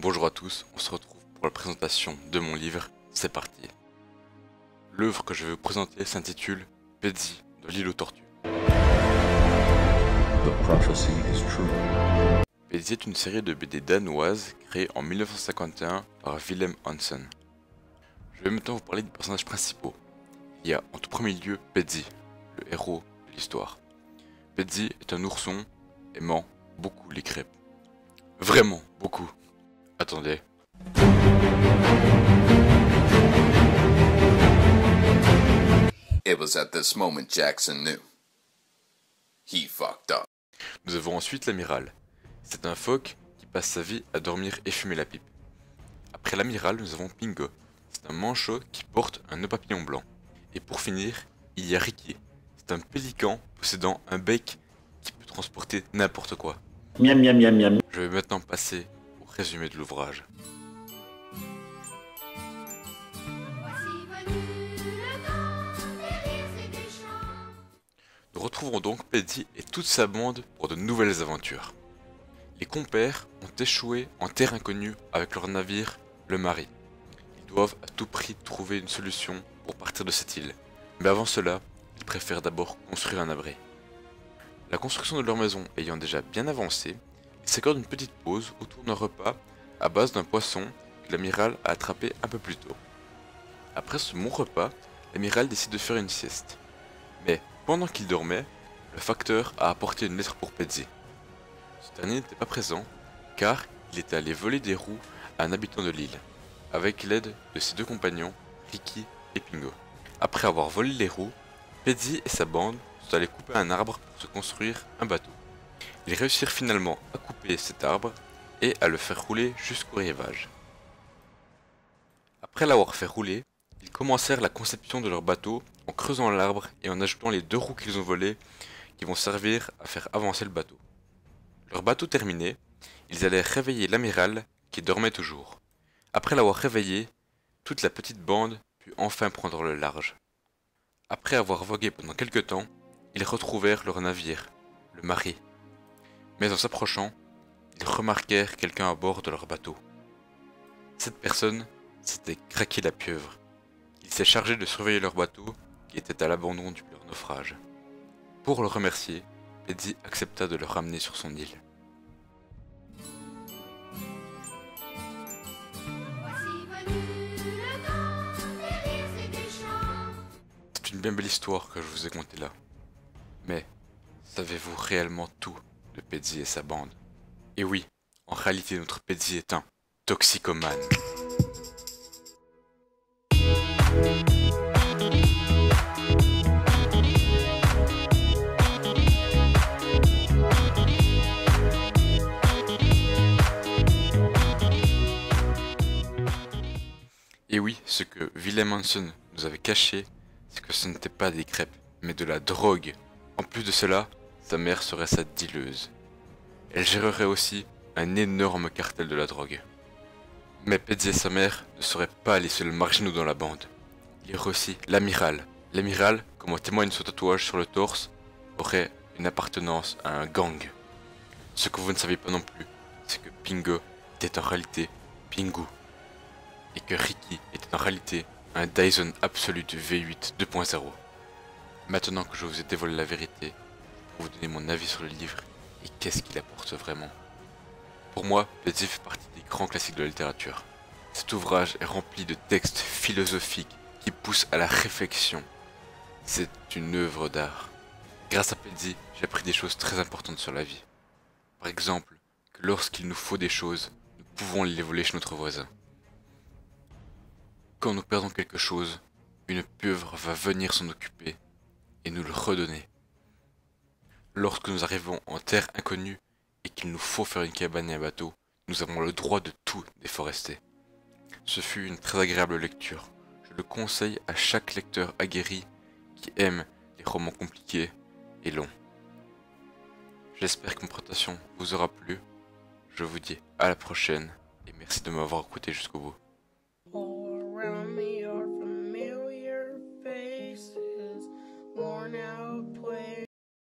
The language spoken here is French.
Bonjour à tous, on se retrouve pour la présentation de mon livre, c'est parti. L'œuvre que je vais vous présenter s'intitule Pedzi de l'île aux tortues. Pedzi est une série de BD danoise créée en 1951 par Willem Hansen. Je vais maintenant vous parler des personnages principaux. Il y a en tout premier lieu Pedzi, le héros de l'histoire. Pedzi est un ourson aimant beaucoup les crêpes. Vraiment beaucoup. Attendez. It was at this moment Jackson knew. He fucked up. Nous avons ensuite l'amiral. C'est un phoque qui passe sa vie à dormir et fumer la pipe. Après l'amiral, nous avons Pingo. C'est un manchot qui porte un nœud papillon blanc. Et pour finir, il y a Ricky. C'est un pélican possédant un bec qui peut transporter n'importe quoi. Miam miam miam miam. Je vais maintenant passer au résumé de l'ouvrage. Nous retrouvons donc Pedzi et toute sa bande pour de nouvelles aventures. Les compères ont échoué en terre inconnue avec leur navire, le Mari. Ils doivent à tout prix trouver une solution pour partir de cette île. Mais avant cela, ils préfèrent d'abord construire un abri. La construction de leur maison ayant déjà bien avancé, ils s'accordent une petite pause autour d'un repas à base d'un poisson que l'amiral a attrapé un peu plus tôt. Après ce bon repas, l'amiral décide de faire une sieste. Mais pendant qu'il dormait, le facteur a apporté une lettre pour Pedzi. Ce dernier n'était pas présent car il était allé voler des roues à un habitant de l'île, avec l'aide de ses deux compagnons, Ricky et Pingo. Après avoir volé les roues, Pedzi et sa bande sont allés couper un arbre pour se construire un bateau. Ils réussirent finalement à couper cet arbre et à le faire rouler jusqu'au rivage. Après l'avoir fait rouler, ils commencèrent la conception de leur bateau en creusant l'arbre et en ajoutant les deux roues qu'ils ont volées qui vont servir à faire avancer le bateau. Leur bateau terminé, ils allèrent réveiller l'amiral qui dormait toujours. Après l'avoir réveillé, toute la petite bande put enfin prendre le large. Après avoir vogué pendant quelque temps, ils retrouvèrent leur navire, le Mari. Mais en s'approchant, ils remarquèrent quelqu'un à bord de leur bateau. Cette personne, c'était Cracky la pieuvre. Il s'est chargé de surveiller leur bateau qui était à l'abandon de leur naufrage. Pour le remercier, Pedzi accepta de le ramener sur son île. C'est une bien belle histoire que je vous ai contée là. Mais, savez-vous réellement tout de Pedzi et sa bande? Et oui, en réalité notre Pedzi est un toxicomane. Et oui, ce que Willem Hansen nous avait caché, c'est que ce n'était pas des crêpes, mais de la drogue. En plus de cela, sa mère serait sa dealeuse. Elle gérerait aussi un énorme cartel de la drogue. Mais Pedzi et sa mère ne seraient pas les seuls marginaux dans la bande. Il y aurait aussi l'amiral. L'amiral, comme en témoigne son tatouage sur le torse, aurait une appartenance à un gang. Ce que vous ne savez pas non plus, c'est que Pingo était en réalité Pingu. Et que Ricky était en réalité un Dyson Absolute V8 2.0. Maintenant que je vous ai dévoilé la vérité, je vais vous donner mon avis sur le livre et qu'est-ce qu'il apporte vraiment. Pour moi, Pedzi fait partie des grands classiques de la littérature. Cet ouvrage est rempli de textes philosophiques qui poussent à la réflexion. C'est une œuvre d'art. Grâce à Pedzi, j'ai appris des choses très importantes sur la vie. Par exemple, que lorsqu'il nous faut des choses, nous pouvons les voler chez notre voisin. Quand nous perdons quelque chose, une pieuvre va venir s'en occuper et nous le redonner. Lorsque nous arrivons en terre inconnue et qu'il nous faut faire une cabane et un bateau, nous avons le droit de tout déforester. Ce fut une très agréable lecture. Je le conseille à chaque lecteur aguerri qui aime les romans compliqués et longs. J'espère que mon présentation vous aura plu. Je vous dis à la prochaine et merci de m'avoir écouté jusqu'au bout.